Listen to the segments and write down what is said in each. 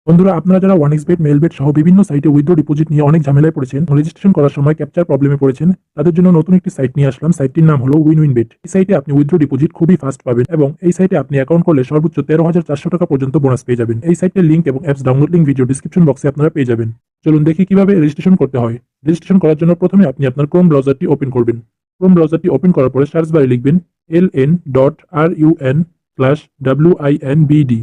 বন্ধুরা, আপনারা যারা ওয়ানএক্সবেট, মেলবেট সহ বিভিন্ন সাইটে উইথড্র ডিপোজিট নিয়ে অনেক ঝামেলায় পড়েছেন, রেজিস্ট্রেশন করার সময় ক্যাপচার প্রবলেমে পড়েছেন, তাদের জন্য নতুন একটি সাইট নিয়ে আসলাম। সাইটটির নাম হলো উইনউইনবেট। এই সাইটে আপনি উইথড্র ডিপোজিট খুবই ফাস্ট পাবেন এবং এই সাইটে আপনি অ্যাকাউন্ট করলে সর্বোচ্চ 13,400 টাকা পর্যন্ত বোনাস পেয়ে যাবেন। এই সাইটের লিঙ্ক এবং apps download link video description বক্সে আপনারা পেয়ে যাবেন। চলুন দেখি কিভাবে রেজিস্ট্রেশন করতে হয়। রেজিস্ট্রেশন করার জন্য প্রথমে আপনি আপনার ক্রোম ব্রাউজারটি ওপেন করবেন। ক্রোম ব্রাউজারটি ওপেন করার পরে সার্চ বারে লিখবেন ln.run/winbd।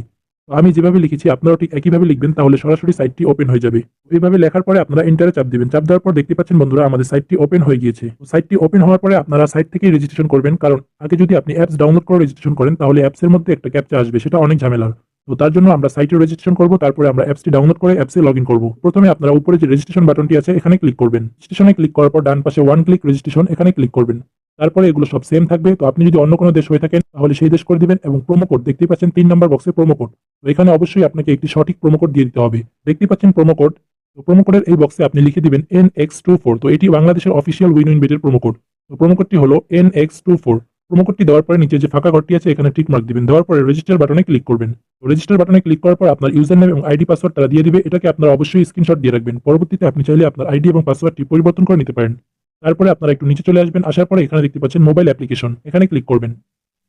আমি যেভাবে লিখেছি আপনারাও ঠিক একইভাবে লিখবেন, তাহলে সরাসরি সাইটটি ওপেন হয়ে যাবে। এইভাবে লেখার পরে আপনারা এন্টারে চাপ দিবেন। চাপ দেওয়ার পর দেখতে পাচ্ছেন বন্ধুরা, আমাদের সাইটটি ওপেন হয়ে গিয়েছে। সাইটটি ওপেন হওয়ার পরে আপনারা সাইট থেকেই রেজিস্ট্রেশন করবেন, কারণ আগে যদি আপনি অ্যাপস ডাউনলোড করে রেজিস্ট্রেশন করেন তাহলে অ্যাপসের মধ্যে একটা ক্যাপচা আসবে, সেটা অনেক ঝামেলার। তো তার জন্য আমরা সাইটে রেজিস্ট্রেশন করব, তারপরে আমরা অ্যাপসটি ডাউনলোড করে অ্যাপসে লগইন করব। প্রথমে আপনারা উপরে যে রেজিস্ট্রেশন বাটনটি আছে এখানে ক্লিক করবেন। রেজিস্ট্রেশনে ক্লিক করার পর ডান পাশে ওয়ান ক্লিক রেজিস্ট্রেশন এখানে ক্লিক করবেন। তারপরে এগুলো সব সেম থাকবে। তো আপনি যদি অন্য কোনো দেশ হয়ে থাকেন তাহলে সেই দেশ করে দিবেন এবং প্রোমো কোড দেখতেই পাচ্ছেন 3 নম্বর বক্সে প্রোমো কোড। তো এখানে অবশ্যই আপনাকে একটি সঠিক প্রোমো কোড দিয়ে দিতে হবে। দেখতে পাচ্ছেন প্রোমো কোড। তো প্রোমো কোডের এই বক্সে আপনি লিখে দিবেন NX24। তো এটি বাংলাদেশের অফিসিয়াল উইনউইনবেটের প্রোমো কোড। তো প্রোমো কোডটি হলো NX24। প্রোমো কোডটি দেওয়ার পরে নিচে যে ফাঁকা ঘরটি আছে এখানে টিক মার্ক দিবেন। দেওয়ার পরে রেজিস্টার বাটনে ক্লিক করবেন। তো রেজিস্টার বাটনে ক্লিক করার পর আপনার ইউজার নেম এবং আইডি পাসওয়ার্ড তারা দিয়ে দিবে। এটাকে আপনারা অবশ্যই স্ক্রিনশট দিয়ে রাখবেন। পরবর্তীতে আপনি চাইলে আপনার আইডি এবং পাসওয়ার্ডটি পরিবর্তন করে নিতে পারেন। তারপরে আপনারা একটু নিচে চলে আসবেন। আসার পরে এখানে দেখতে পাচ্ছেন মোবাইল অ্যাপ্লিকেশন, এখানে ক্লিক করবেন।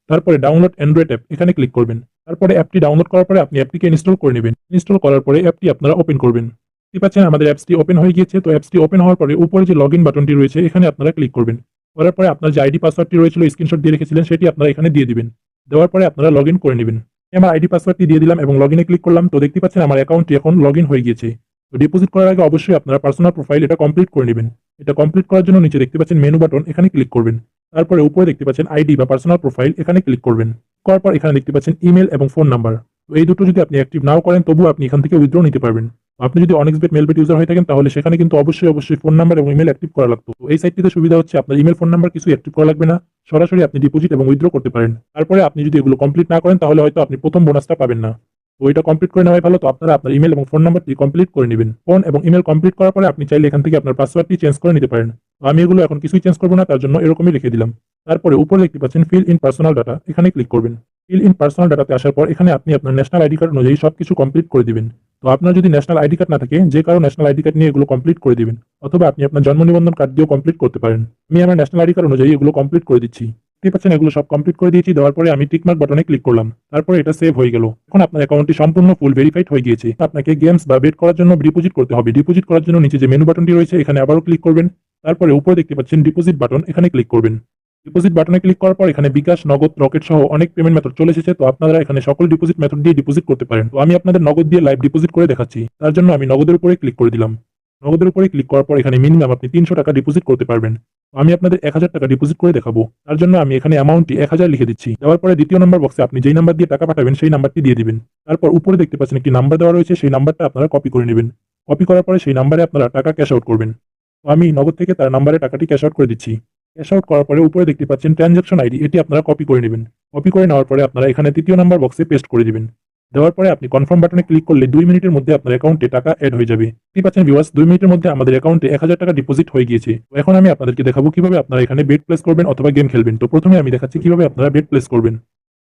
তারপরে ডাউনলোড অ্যান্ড্রয়েড অ্যাপ এখানে ক্লিক করবেন। তারপরে অ্যাপটি ডাউনলোড করার পরে আপনি অ্যাপটিকে ইনস্টল করে নেবেন। ইনস্টল করার পরে অ্যাপটি আপনারা ওপেন করবেন। দেখতে পাচ্ছেন আমাদের অ্যাপসটি ওপেন হয়ে গিয়েছে। তো অ্যাপসটি ওপেন হওয়ার পরে উপরে যে লগইন বাটনটি রয়েছে এখানে আপনারা ক্লিক করবেন। করার পরে আপনার যে আইডি পাসওয়ার্ডটি রয়েছিল স্ক্রিনশট দিয়ে রেখেছিলেন সেটি আপনারা এখানে দিয়ে দিবেন। দেওয়ার পরে আপনারা লগইন করে নেবেন। আমি আমার আইডি পাসওয়ার্ডটি দিয়ে দিলাম এবং লগইনে ক্লিক করলাম। তো দেখতে পাচ্ছেন আমার অ্যাকাউন্টটি এখন লগইন হয়ে গিয়েছে। তো ডিপোজিট করার আগে অবশ্যই আপনারা পার্সোনাল প্রোফাইল এটা কমপ্লিট করে নেবেন। এটা কমপ্লিট করার জন্য নিচে দেখতে পাচ্ছেন মেনু বাটন, এখানে ক্লিক করবেন। তারপরে উপরে দেখতে পাচ্ছেন আইডি বা পার্সোনাল প্রোফাইল, এখানে ক্লিক করবেন। করার পর এখানে দেখতে পাচ্ছেন ইমেল এবং ফোন নাম্বার। তো এই দুটো যদি আপনি অ্যাক্টিভ নাও করেন তবুও আপনি এখান থেকে উইথড্র নিতে পারবেন। আপনি যদি অনেক্সবেট মেলবেট ইউজার হয়ে থাকেন তাহলে সেখানে কিন্তু অবশ্যই ফোন নাম্বার এবং ইমেল অ্যাক্টিভ করা লাগতো। তো এই সাইটটিতে সুবিধা হচ্ছে আপনার ইমেল ফোন নাম্বার কিছু অ্যাক্টিভ করা লাগবে না, সরাসরি আপনি ডিপোজিট এবং উইথড্র করতে পারেন। তারপরে আপনি যদি এগুলো কমপ্লিট না করেন তাহলে হয়তো আপনি প্রথম বোনাসটা পাবেন না। তো এটা কমপ্লিট করে নেওয়াই ভালো। তো আপনারা আপনার ইমেল এবং ফোন নাম্বারটি কমপ্লিট করে নেবেন। ফোন এবং ইমেল কমপ্লিট করার পরে আপনি চাইলে এখান থেকে আপনার পাসওয়ার্ডটি চেঞ্জ করে নিতে পারেন। তো আমি এগুলো এখন কিছুই চেঞ্জ করবো না, তার জন্য এরকমই লিখে দিলাম। তারপরে উপরে দেখতে পাচ্ছেন ফিল ইন পার্সোনাল ডাটা, এখানে ক্লিক করবেন। ফিল ইন পার্সোনাল ডাটাতে আসার পর এখানে আপনি আপনার ন্যাশনাল আইডি কার্ড অনুযায়ী সবকিছু কমপ্লিট করে দিবেন। তো আপনার যদি ন্যাশনাল আইডি কার্ড না থাকে, যে কারো ন্যাশনাল আইডি কার্ড নিয়ে এগুলো কমপ্লিট করে দিবেন, অথবা আপনি আপনার জন্ম নিবন্ধন কার্ড দিয়েও কমপ্লিট করতে পারেন। আমি আমার ন্যাশনাল আইডি কার্ড অনুযায়ী এগুলো কমপ্লিট করে দিচ্ছি। দেখতে পাচ্ছেন এগুলো সব কমপ্লিট করে দিয়েছি। দেওয়ার পরে আমি টিকমার্ক বাটনে ক্লিক করলাম। তারপরে এটা সেভ হয়ে গেল। এখন আপনার অ্যাকাউন্টটি সম্পূর্ণ ফুল ভেরিফাইড হয়ে গিয়েছে। আপনাকে গেমস বা বেট করার জন্য ডিপোজিট করতে হবে। ডিপোজিট করার জন্য নিচে যে মেনু বাটনটি রয়েছে এখানে আবারও ক্লিক করবেন। তারপরে উপরে দেখতে পাচ্ছেন ডিপোজিট বাটন, এখানে ক্লিক করবেন। ডিপোজিট বাটনে ক্লিক করার পর এখানে বিকাশ, নগদ, রকেট সহ অনেক পেমেন্ট মেথড চলে এসেছে। তো আপনারা এখানে সকল ডিপোজিট মেথড দিয়ে ডিপোজিট করতে পারেন। তো আমি আপনাদের নগদ দিয়ে লাইভ ডিপোজিট করে দেখাচ্ছি। তার জন্য আমি নগদের উপরে ক্লিক করে দিলাম। নগদের উপরে ক্লিক করার পর এখানে মিনিমাম আপনি 300 টাকা ডিপোজিট করতে পারবেন। তো আমি আপনাদের 1000 টাকা ডিপোজিট করে দেখাবো। তার জন্য আমি এখানে অ্যামাউন্টটি 1000 লিখে দিচ্ছি। দেওয়ার পরে দ্বিতীয় নম্বর বক্সে আপনি যেই নাম্বার দিয়ে টাকা পাঠাবেন সেই নাম্বারটি দিয়ে দিবেন। তারপর উপরে দেখতে পাচ্ছেন একটি নাম্বার দেওয়া রয়েছে, সেই নাম্বারটা আপনারা কপি করে নেবেন। কপি করার পরে সেই নাম্বারে আপনারা টাকা ক্যাশ আউট করবেন। তো আমি নগদ থেকে তার নাম্বারে টাকাটি ক্যাশ আউট করে দিচ্ছি। ক্যাশ আউট করার পরে উপরে দেখতে পাচ্ছেন ট্রানজাকশন আইডি, এটি আপনারা কপি করে নেবেন। কপি করে নেওয়ার পরে আপনারা এখানে তৃতীয় নাম্বার বক্সে পেস্ট করে দিবেন। দেওয়ার পরে আপনি কনফার্ম বাটনে ক্লিক করলে 2 মিনিটের মধ্যে আপনার অ্যাকাউন্টে টাকা এড হয়ে যাবে। দেখতে পাচ্ছেন ভিউয়ার্স, 2 মিনিটের মধ্যে আমাদের অ্যাকাউন্টে 1000 টাকা ডিপোজিট হয়ে গিয়েছে। তো এখন আমি আপনাদেরকে দেখাবো কিভাবে আপনারা এখানে বেট প্লেস করবেন অথবা গেম খেলবেন। তো প্রথমে আমি দেখাচ্ছি কিভাবে আপনারা বেট প্লেস করবেন।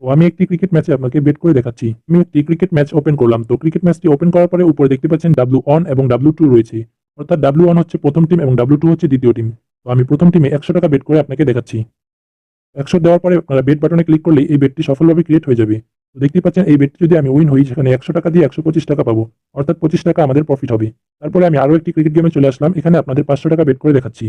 তো আমি একটি ক্রিকেট ম্যাচে আপনাকে বেট করে দেখাচ্ছি। আমি একটি ক্রিকেট ম্যাচ ওপেন করলাম। তো ক্রিকেট ম্যাচটি ওপেন করার পরে উপরে দেখতে পাচ্ছেন W1 এবং W2 রয়েছে। অর্থাৎ W1 হচ্ছে প্রথম টিম এবং W2 হচ্ছে দ্বিতীয় টিম। তো আমি প্রথম টিমে 100 টাকা বেট করে আপনাকে দেখাচ্ছি। 100 দেওয়ার পরে আপনারা বেট বাটনে ক্লিক করলে এই বেটটি সফলভাবে ক্রিয়েট হয়ে যাবে। তো দেখতে পাচ্ছেন এই বেটটি যদি আমি উইন হই, সেখানে 100 টাকা দিয়ে 125 টাকা পাবো। অর্থাৎ 25 টাকা আমাদের প্রফিট হবে। তারপরে আমি আরো একটি ক্রিকেট গেমে চলে আসলাম। এখানে আপনাদের 500 টাকা বেট করে দেখাচ্ছি।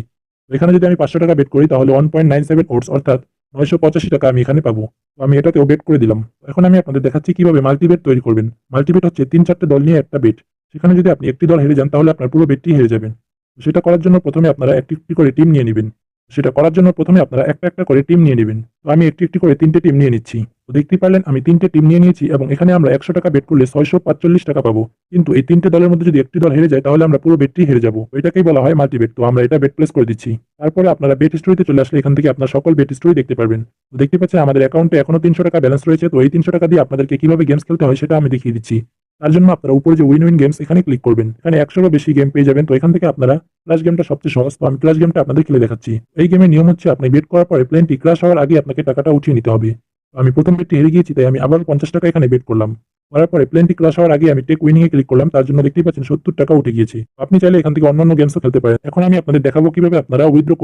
তো এখানে যদি আমি 500 টাকা বেট করি তাহলে 1.97 ওটস অর্থাৎ 985 টাকা আমি এখানে পাবো। তো আমি এটাতেও বেট করে দিলাম। এখন আমি আপনাদের দেখাচ্ছি কিভাবে মাল্টিবেট তৈরি করবেন। মাল্টিবেট হচ্ছে 3-4টে দল নিয়ে একটা বেট। সেখানে যদি আপনি একটি দল হেরে যান তাহলে আপনার পুরো বেটটি হেরে যাবেন। তো সেটা করার জন্য প্রথমে আপনারা একটি একটি করে টিম নিয়ে নেবেন। সেটা করার জন্য প্রথমে আপনারা একটা একটা করে টিম নিয়ে নেবেন। তো আমি একটি একটি করে 3টে টিম নিয়ে নিচ্ছি। তো দেখতেই পারলেন আমি 3টে টিম নিয়ে নিয়েছি এবং এখানে আমরা 100 টাকা বেট করলে 645 টাকা পাবো। কিন্তু এই 3টে দলের মধ্যে যদি একটি দল হেরে যায় তাহলে আমরা পুরো বেটটি হেরে যাবো। এটাকেই বলা হয় মাল্টিবেট। তো আমরা এটা বেট প্লেস করে দিচ্ছি। তারপরে আপনারা বেট হিস্টরিতে চলে আসলে এখান থেকে আপনার সকল বেট হিস্টরি দেখতে পারবেন। তো দেখতে পাচ্ছেন আমাদের অ্যাকাউন্টে এখনো 300 টাকা ব্যালেন্স রয়েছে। তো এই 300 টাকা দিয়ে আপনাদেরকে কিভাবে গেমস খেলতে হয় সেটা আমি দেখিয়ে দিচ্ছি। তার জন্য আপনারা উপরে যে উইন উইন গেমস এখানে ক্লিক করবেন। এখানে 100-এরও বেশি গেম পেয়ে যাবেন। তো এখান থেকে আপনারা ক্লাশ গেমটা সবচেয়ে সহজ। তো আমি ক্লাশ গেমটা আপনাদের খেলে দেখাচ্ছি। এই গেমের নিয়ম হচ্ছে আপনি বেট করার পরে প্লেনটি ক্রাশ হওয়ার আগে আপনাকে টাকাটা উঠিয়ে নিতে হবে। আমি প্রথম বেটটি হেরে গিয়েছি, তাই আমি আবার 50 টাকা এখানে বেট করলাম। করার পরে প্লেনটি ক্রাশ হওয়ার আগে আমি টেক উইনিং এ ক্লিক করলাম, তার জন্য দেখতেই পাচ্ছেন 70 টাকা উঠে গিয়েছে। আপনি চাইলে এখান থেকে অন্যান্য গেমসও খেলতে পারেন। এখন আমি আপনাদের দেখাবো কিভাবে আপনারা উইথড্র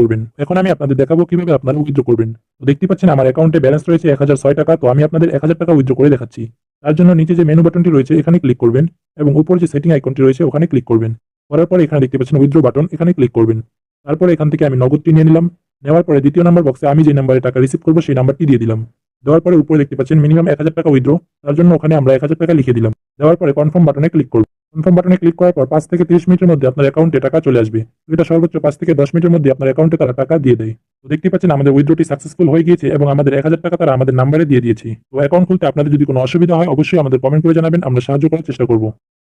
করবেন। তো দেখতেই পাচ্ছেন আমার অ্যাকাউন্টে ব্যালেন্স রয়েছে 1006 টাকা। তো আমি আপনাদের 1000 টাকা উইথড্র করে দেখাচ্ছি। তার জন্য নিচে যে মেনু বাটনটি রয়েছে এখানে ক্লিক করবেন এবং উপর যে সেটিং আইকনটি রয়েছে ওখানে ক্লিক করবেন। করার পরে এখানে দেখতে পাচ্ছেন উইথড্র বাটন, এখানে ক্লিক করবেন। তারপরে এখান থেকে আমি নগদটি নিয়ে নিলাম। নেওয়ার পরে দ্বিতীয় নাম্বার বক্সে আমি যে নাম্বারে টাকা রিসিভ করবো সেই নাম্বারটি দিয়ে দিলাম। দেওয়ার পরে উপরে দেখতে পাচ্ছেন মিনিমাম 1000 টাকা উইথড্র, তার জন্য ওখানে আমরা 1000 টাকা লিখে দিলাম। দেওয়ার পরে কনফার্ম বাটনে ক্লিক করব। কনফার্ম বাটনে ক্লিক করার পর 5 থেকে 30 মিনিটের মধ্যে আপনার অ্যাকাউন্টে টাকা চলে আসবে। তো এটা সর্বোচ্চ 5 থেকে 10 মিনিটের মধ্যে আপনার অ্যাকাউন্টে তারা টাকা দিয়ে দেয়। তো দেখতে পাচ্ছেন আমাদের উইথড্রটি সাকসেসফুল হয়ে গিয়েছে এবং আমাদের 1000 টাকা তারা আমাদের নাম্বারে দিয়ে দিয়েছে। তো অ্যাকাউন্ট খুলতে আপনাদের যদি কোনো অসুবিধা হয় অবশ্যই আমাদের কমেন্ট করে জানাবেন, আমরা সাহায্য করার চেষ্টা করব।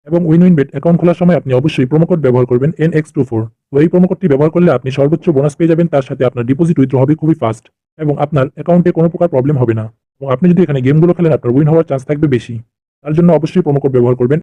এবং উইনউইনবেট অ্যাকাউন্ট খোলার সময় আপনি অবশ্যই প্রোমো কোড ব্যবহার করবেন NX24। তো এই প্রোমো কোডটি ব্যবহার করলে আপনি সর্বোচ্চ বোনাস পেয়ে যাবেন, তার সাথে আপনার ডিপোজিট উইথড্র হবে খুবই ফাস্ট এবং আপনার অ্যাকাউন্টে কোনো প্রকার প্রবলেম হবে না। এবং আপনি যদি এখানে গেমগুলো খেলেন আপনার উইন হওয়ার চান্স থাকবে বেশি। তার জন্য অবশ্যই প্রোমো কোড ব্যবহার করবেন